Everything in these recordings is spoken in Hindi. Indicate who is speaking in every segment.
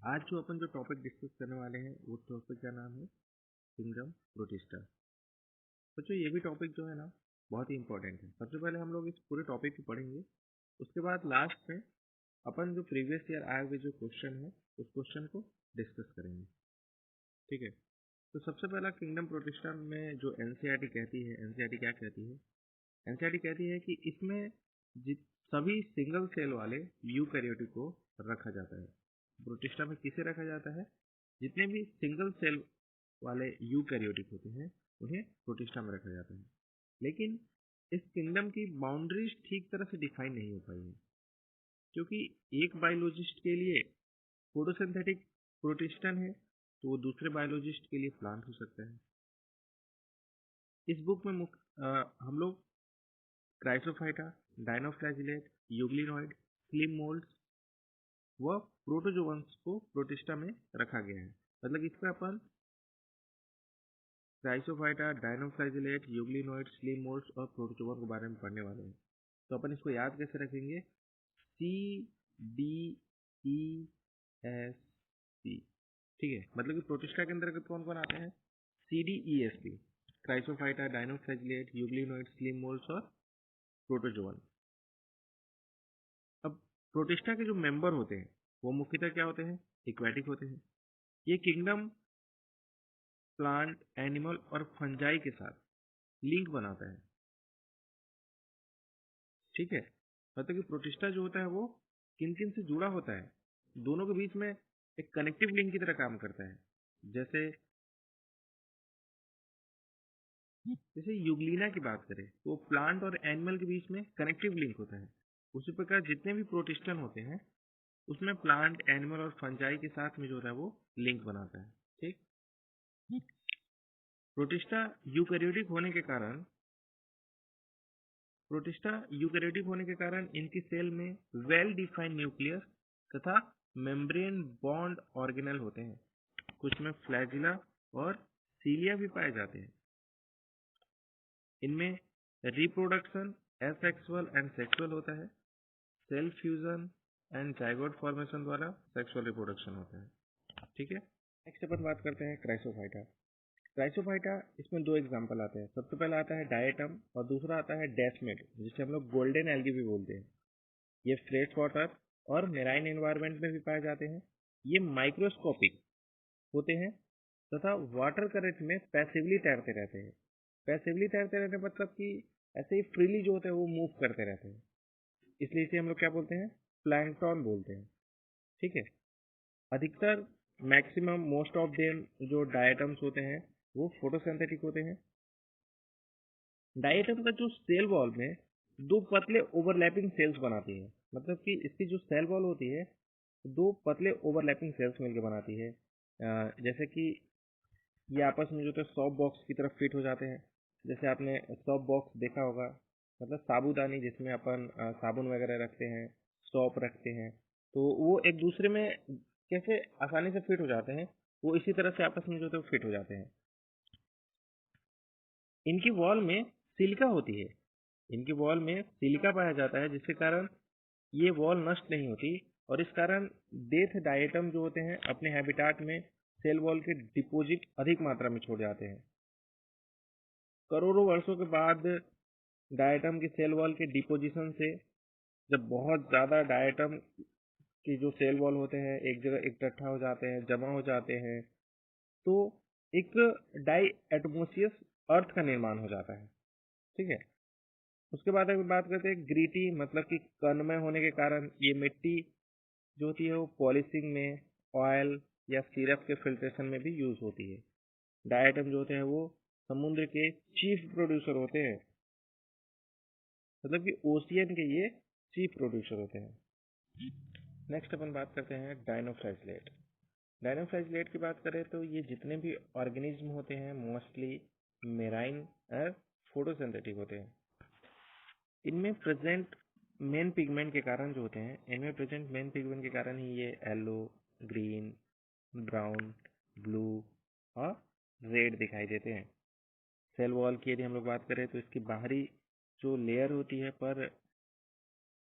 Speaker 1: आज जो अपन टॉपिक डिस्कस करने वाले हैं वो टॉपिक का नाम है किंगडम प्रोटिस्टा। बच्चों ये भी टॉपिक जो है ना बहुत ही इंपॉर्टेंट है। सबसे पहले हम लोग इस पूरे टॉपिक को पढ़ेंगे, उसके बाद लास्ट में अपन जो प्रीवियस ईयर आए हुए जो क्वेश्चन है उस क्वेश्चन को डिस्कस करेंगे। ठीक है, तो सबसे पहला किंगडम प्रोटिस्टा में जो एनसीईआरटी कहती है, एनसीईआरटी क्या कहती है? एनसीईआरटी कहती है कि इसमें सभी सिंगल सेल वाले यूकैरियोटिक को रखा जाता है। प्रोटिस्टा में किसे रखा जाता है? जितने भी सिंगल सेल वाले यूकैरियोटिक होते हैं उन्हें प्रोटिस्टा में रखा जाता है। लेकिन इस किंगडम की बाउंड्रीज ठीक तरह से डिफाइन नहीं हो पाई है, क्योंकि एक बायोलॉजिस्ट के लिए फोटोसिंथेटिक प्रोटिस्टन है तो वो दूसरे बायोलॉजिस्ट के लिए प्लांट हो सकता है। इस बुक में हम लोग chrysophyta, dinoflagellate, euglenoid, slime moulds व प्रोटोजोअन्स को प्रोटिस्टा में रखा गया है। मतलब इसमें अपन chrysophyta, dinoflagellate, euglenoid, slime moulds और प्रोटोजोअन के बारे में पढ़ने वाले हैं। तो अपन इसको याद कैसे रखेंगे? CDESP। ठीक है, मतलब कि प्रोटिस्टा के अंदर कौन कौन आते हैं? CDESP, Chrysophyta, dinoflagellate, euglenoid, slime moulds और प्रोटोजोअन। अब प्रोटिस्टा के जो मेंबर होते हैं वो मुख्यतः क्या होते हैं? एक्वेटिक होते हैं। ये किंगडम प्लांट, एनिमल और फंजाई के साथ लिंक बनाता है। ठीक है, मतलब कि प्रोटिस्टा जो होता है वो किन किन से जुड़ा होता है, दोनों के बीच में एक कनेक्टिव लिंक की तरह काम करता है। जैसे यूग्लिना की बात करें तो प्लांट और एनिमल के बीच में कनेक्टिव लिंक होता है। उसी प्रकार जितने भी प्रोटिस्टन होते हैं उसमें प्लांट, एनिमल और फंजाई के साथ में जो है वो लिंक बनाता है। ठीक, प्रोटिस्टा यूकैरियोटिक होने के कारण इनकी सेल में वेल डिफाइंड न्यूक्लियस तथा मेम्ब्रेन बॉन्ड ऑर्गेनल होते हैं। कुछ में फ्लैजिला और सीलिया भी पाए जाते हैं। इनमें रिप्रोडक्शन एसेक्सुअल एंड सेक्सुअल होता है। Cell fusion and zygote formation द्वारा सेक्सुअल रिप्रोडक्शन होता है। ठीक है, नेक्स्ट अपन बात करते हैं क्राइसोफाइटा। क्राइसोफाइटा, इसमें दो एग्जांपल आते हैं। सबसे पहला आता है डायटम और दूसरा आता है डेस्मेड, जिसे हम लोग गोल्डन एल्गी भी बोलते हैं। ये फ्रेश वाटर और मेराइन एनवायरनमेंट में भी पाए जाते हैं। ये माइक्रोस्कोपिक होते हैं तथा वाटर करंट में पैसिवली तैरते रहते हैं। पैसिवली तैरते रहते मतलब कि ऐसे ही फ्रीली जो होते हैं वो मूव करते रहते हैं, इसलिए इसे हम लोग क्या बोलते हैं? प्लैंकटन बोलते हैं। ठीक है, अधिकतर मैक्सिमम मोस्ट ऑफ देम जो डायटम्स होते हैं वो फोटोसिंथेटिक होते हैं। डायटम का जो सेल वॉल में दो पतले ओवरलैपिंग सेल्स बनाती है, मतलब कि इसकी जो सेल वॉल होती है दो पतले ओवरलैपिंग सेल्स मिलकर बनाती है। जैसे कि ये आपस में जो है सॉफ्ट बॉक्स की तरफ फिट हो जाते हैं। जैसे आपने सॉफ्ट बॉक्स देखा होगा, मतलब साबुदानी जिसमें अपन साबुन वगैरह रखते हैं, सॉप रखते हैं, तो वो एक दूसरे में कैसे आसानी से फिट हो जाते हैं, वो इसी तरह से आपस में जो है फिट हो जाते हैं। इनकी वॉल में सिलिका होती है, इनकी वॉल में सिलिका पाया जाता है, जिसके कारण ये वॉल नष्ट नहीं होती और इस कारण डेथ डायटम जो होते हैं अपने हैबिटाट में सेल वॉल के डिपोजिट अधिक मात्रा में छोड़ जाते हैं। करोड़ों वर्षों के बाद डायटम की सेल वॉल के डिपोजिशन से जब बहुत ज्यादा डायटम की जो सेल वॉल होते हैं एक जगह इकट्ठा हो जाते हैं, जमा हो जाते हैं, तो एक डाई एटमोसियस अर्थ का निर्माण हो जाता है। ठीक है, उसके बाद अगर बात करते हैं ग्रीटी, मतलब कि कणमय होने के कारण ये मिट्टी जो होती है वो पॉलिशिंग में, ऑयल या सिरप के फिल्ट्रेशन में भी यूज होती है। डायटम जो होते हैं वो समुद्र के चीफ प्रोड्यूसर होते हैं, मतलब कि ओशियन के ये चीफ प्रोड्यूसर होते हैं। नेक्स्ट अपन बात करते हैं डायनोफ्लैजिलेट। डायनोफ्लैजिलेट की बात करें तो ये जितने भी ऑर्गेनिज्म होते हैं मोस्टली मेराइन और फोटोसिंथेटिक होते हैं। इनमें प्रेजेंट मेन पिगमेंट के कारण जो होते हैं, इनमें प्रेजेंट मेन पिगमेंट के कारण ही ये येलो, ग्रीन, ब्राउन, ब्लू और रेड दिखाई देते हैं। सेल वॉल की यदि हम लोग बात करें तो इसकी बाहरी जो लेयर होती है पर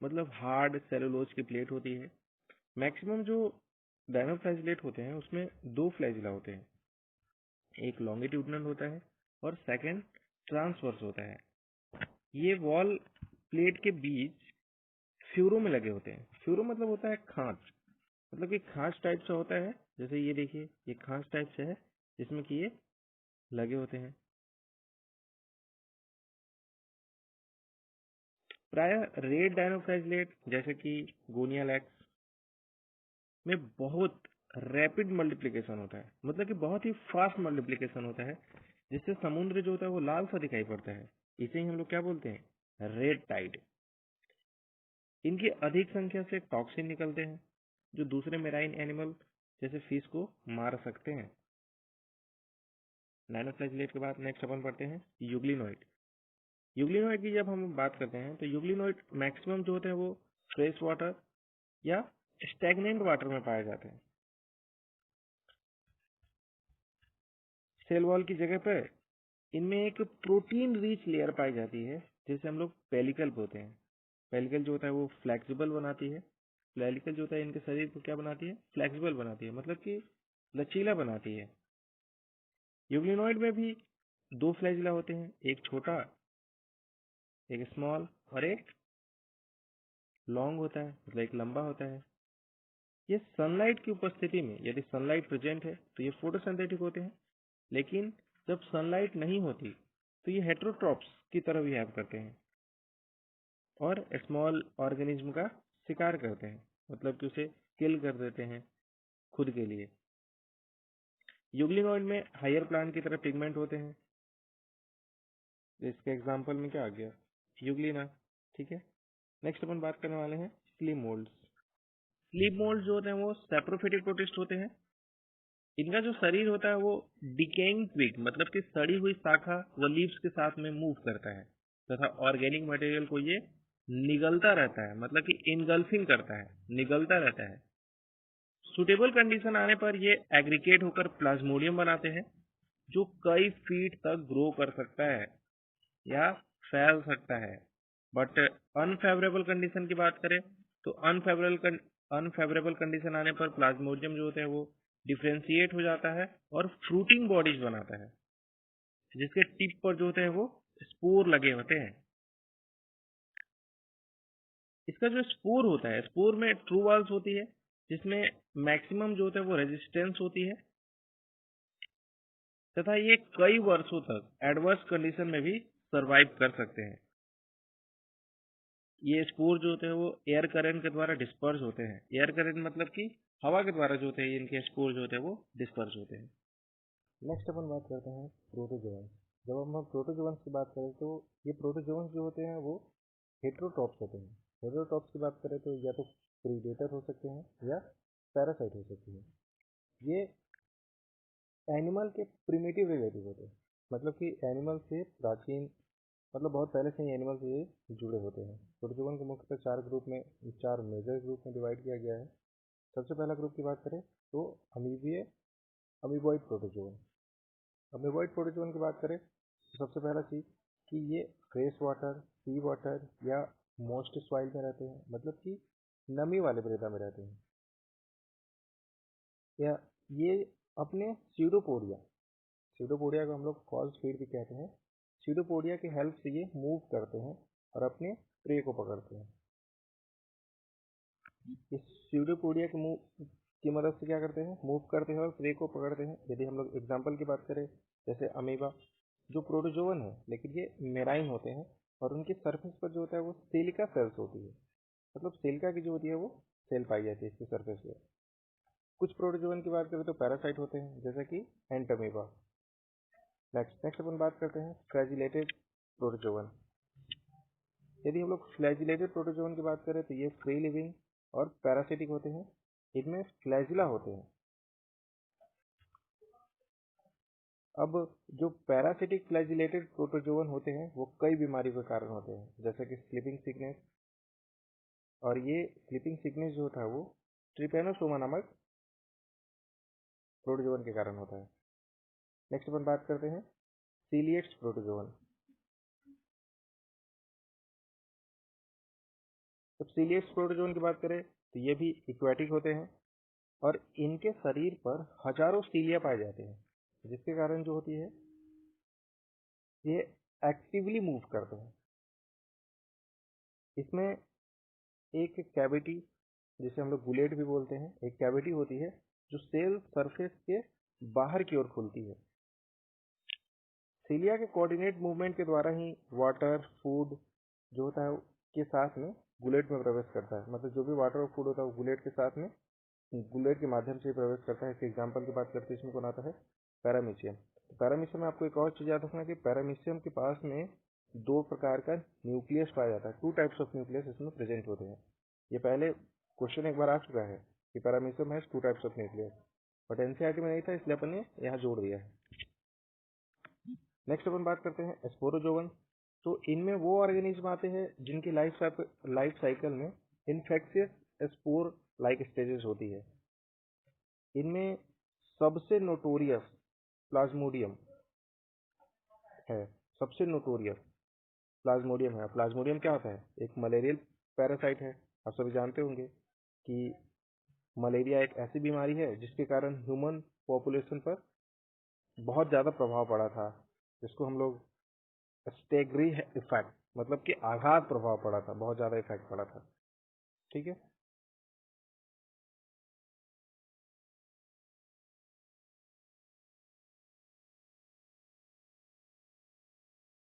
Speaker 1: मतलब हार्ड सेलुलोज की प्लेट होती है। मैक्सिमम जो डायनोफ्लैजिलेट होते हैं उसमें दो फ्लैजिला होते हैं, एक लॉन्गिट्यूडनल होता है और सेकंड ट्रांसवर्स होता है। ये वॉल प्लेट के बीच फ्यूरो में लगे होते हैं। फ्यूरो मतलब होता है खांच, मतलब कि खांच टाइप से होता है। जैसे ये देखिए, ये खांच टाइप से है जिसमें कि ये लगे होते हैं। प्राय रेड डायनोफ्लैजिलेट जैसे कि गोनियालैक्स में बहुत रैपिड मल्टीप्लिकेशन होता है, मतलब कि बहुत ही फास्ट मल्टीप्लिकेशन होता है, जिससे समुद्र जो होता है वो लाल सा दिखाई पड़ता है। इसे ही हम लोग क्या बोलते हैं, रेड टाइड। इनकी अधिक संख्या से टॉक्सिन निकलते हैं जो दूसरे मेराइन एनिमल जैसे फिश को मार सकते हैं। डायनोफ्लैजिलेट के बाद नेक्स्ट अपन पढ़ते हैं यूग्लिनोइड। यूग्लिनोइड की जब हम बात करते हैं तो यूग्लिनोइड मैक्सिमम जो होते हैं वो फ्रेश वाटर या स्टैग्नेंट वाटर में पाए जाते हैं। सेल वॉल की जगह पर इनमें एक प्रोटीन रिच लेयर पाई जाती है जिसे हम लोग पेलिकल बोलते हैं। पेलिकल जो होता है वो फ्लेक्सिबल बनाती है। पेलिकल जो होता है इनके शरीर को क्या बनाती है, फ्लेक्सिबल बनाती है, मतलब कि लचीला बनाती है। यूग्लिनोइड में भी दो फ्लैजिला होते हैं, एक छोटा एक स्मॉल और एक लॉन्ग होता है, मतलब एक लंबा होता है। ये सनलाइट की उपस्थिति में, यदि सनलाइट प्रेजेंट है तो ये फोटोसिंथेटिक होते हैं, लेकिन जब सनलाइट नहीं होती तो ये हेटेरोट्रॉप्स की तरह बिहेव करते हैं और स्मॉल ऑर्गेनिज्म का शिकार करते हैं, मतलब कि उसे किल कर देते हैं खुद के लिए। यूग्लिनोइड में हायर प्लांट की तरह पिगमेंट होते हैं। इसके एग्जांपल में क्या आ गया, यूग्लिना। ठीक है, नेक्स्ट अपन बात करने वाले हैं स्लीप मोल्ड्स। स्लीप मोल्ड्स जो होते हैं वो सैप्रोफिटिक प्रोटिस्ट होते हैं। इनका जो शरीर होता है वो डिकेइंग ट्विग, मतलब कि सड़ी हुई शाखा व लीव्स के साथ में मूव करता है तथा ऑर्गेनिक मटेरियल को ये निगलता रहता है, मतलब कि इनगल्फिंग करता है, निगलता रहता है। सुटेबल कंडीशन आने पर ये एग्रीगेट होकर प्लाज्मोडियम बनाते हैं जो कई फीट तक ग्रो कर सकता है या फैल सकता है। बट अनफेवरेबल कंडीशन की बात करें तो अनफेवरेबल कंडीशन आने पर प्लाज्मोडियम जो होते हैं वो डिफ्रेंशिएट हो जाता है और फ्रूटिंग बॉडीज बनाता है, जिसके टिप पर जो होते हैं वो स्पोर लगे होते हैं। इसका जो स्पोर होता है, स्पोर में ट्रू वॉल्स होती है जिसमें मैक्सिमम जो होता है वो रेजिस्टेंस होती है तथा ये कई वर्षों तक एडवर्स कंडीशन में भी सरवाइव कर सकते हैं। ये स्पोर जो होते हैं वो एयर करंट के द्वारा डिस्पर्स होते हैं। एयर करंट मतलब कि हवा के द्वारा जो होते हैं इनके स्पोर जो होते हैं वो डिस्पर्स होते हैं। नेक्स्ट अपन बात करते हैं प्रोटोजोअन्स। जब हम प्रोटोजोअन्स की बात करें तो ये प्रोटोजोअन्स जो होते हैं वो हेटेरोट्रॉप्स होते हैं। हेटेरोट्रॉप्स की बात करें तो या तो प्रीडेटर हो सकते हैं या पैरासाइट हो सकते हैं। ये एनिमल के प्रिमिटिव रिलेटिव होते हैं, मतलब कि एनिमल से प्राचीन, मतलब बहुत पहले से ही एनिमल से ये जुड़े होते हैं। प्रोटोजोवन को मुख्यतः चार ग्रुप में, चार मेजर ग्रुप में डिवाइड किया गया है। सबसे पहला ग्रुप की बात करें तो अमीबीय अमीबॉइड प्रोटोजोवन। अमीबॉइड प्रोटोजोवन की बात करें तो सबसे पहला चीज कि ये फ्रेश वाटर, सी वाटर या मोस्ट सॉइल में रहते हैं, मतलब कि नमी वाले मृदा में रहते हैं। या ये अपने सीडोपोडिया, सीडोपोडिया को हम लोग फॉल्स फीड भी कहते हैं, सीडोपोडिया की हेल्प से ये मूव करते हैं और अपने प्रे को पकड़ते हैं। इस सीडोपोडिया के मूव की मदद से क्या करते हैं, मूव करते हैं और प्रे को पकड़ते हैं। यदि हम लोग एग्जांपल की बात करें जैसे अमीबा, जो प्रोटोजोवन है लेकिन ये मेराइन होते हैं और उनकी सरफेस पर जो होता है वो सिलिका सेल्स होती है, मतलब सिलिका की जो होती है वो सेल पाई जाती है इसकी सरफेस पे। कुछ प्रोटोजोवन की बात करें तो पैरासाइट होते हैं जैसे कि एंटमीबा। नेक्स्ट अपन बात करते हैं फ्लैजिलेटेड प्रोटोजोवन। यदि हम लोग फ्लैजिलेटेड प्रोटोजोवन की बात करें तो ये फ्री लिविंग और पैरासिटिक होते हैं। इनमें फ्लैजिला होते हैं। अब जो पैरासिटिक फ्लैजिलेटेड प्रोटोजोवन होते हैं वो कई बीमारियों के कारण होते हैं, जैसे कि स्लीपिंग सिकनेस। और ये स्लीपिंग सिकनेस जो होता है वो ट्रिपेनोसोमा नामक प्रोटोजोवन के कारण होता है। नेक्स्ट अपन बात करते हैं सीलिएट्स प्रोटोजोवन। जब सीलिएट्स प्रोटोजोवन की बात करें तो ये भी इक्वेटिक होते हैं। और इनके शरीर पर हजारों सीलिया पाए जाते हैं, जिसके कारण जो होती है ये एक्टिवली मूव करते हैं। इसमें एक कैविटी, जिसे हम लोग बुलेट भी बोलते हैं, एक कैविटी होती है जो सेल सरफेस के बाहर की ओर खुलती है। सीलिया के कोऑर्डिनेट मूवमेंट के द्वारा ही वाटर फूड जो होता है के साथ में गुलेट में प्रवेश करता है। मतलब जो भी वाटर और फूड होता है वो गुलेट के साथ में, गुलेट के माध्यम से प्रवेश करता है। एक एग्जाम्पल की बात करते हैं, इसमें कौन आता है, पैरामीशियम। तो पैरामीशियम में आपको एक और चीज याद रखना कि पैरामीशियम के पास में दो प्रकार का न्यूक्लियस पाया जाता है। 2 टाइप्स ऑफ न्यूक्लियस इसमें प्रेजेंट होते हैं। ये पहले क्वेश्चन एक बार आ चुका है कि paramecium has 2 types of nucleus, but NCERT में नहीं था, इसलिए अपन ने यहाँ जोड़ दिया है। नेक्स्ट अपन बात करते हैं स्पोरोजोवन। तो इनमें वो ऑर्गेनिज्म आते हैं जिनकी लाइफ साइकिल में इन्फेक्शियस स्पोर लाइक स्टेजेस होती है। इनमें सबसे नोटोरियस प्लाज्मोडियम है। सबसे नोटोरियस प्लाज्मोडियम है। प्लाज्मोडियम क्या होता है, एक मलेरियल पैरासाइट है। आप सभी जानते होंगे कि मलेरिया एक ऐसी बीमारी है जिसके कारण ह्यूमन पॉपुलेशन पर बहुत ज़्यादा प्रभाव पड़ा था, जिसको हम लोग स्टेगरी इफेक्ट, मतलब कि आघात प्रभाव पड़ा था, बहुत ज़्यादा इफेक्ट पड़ा था। ठीक है।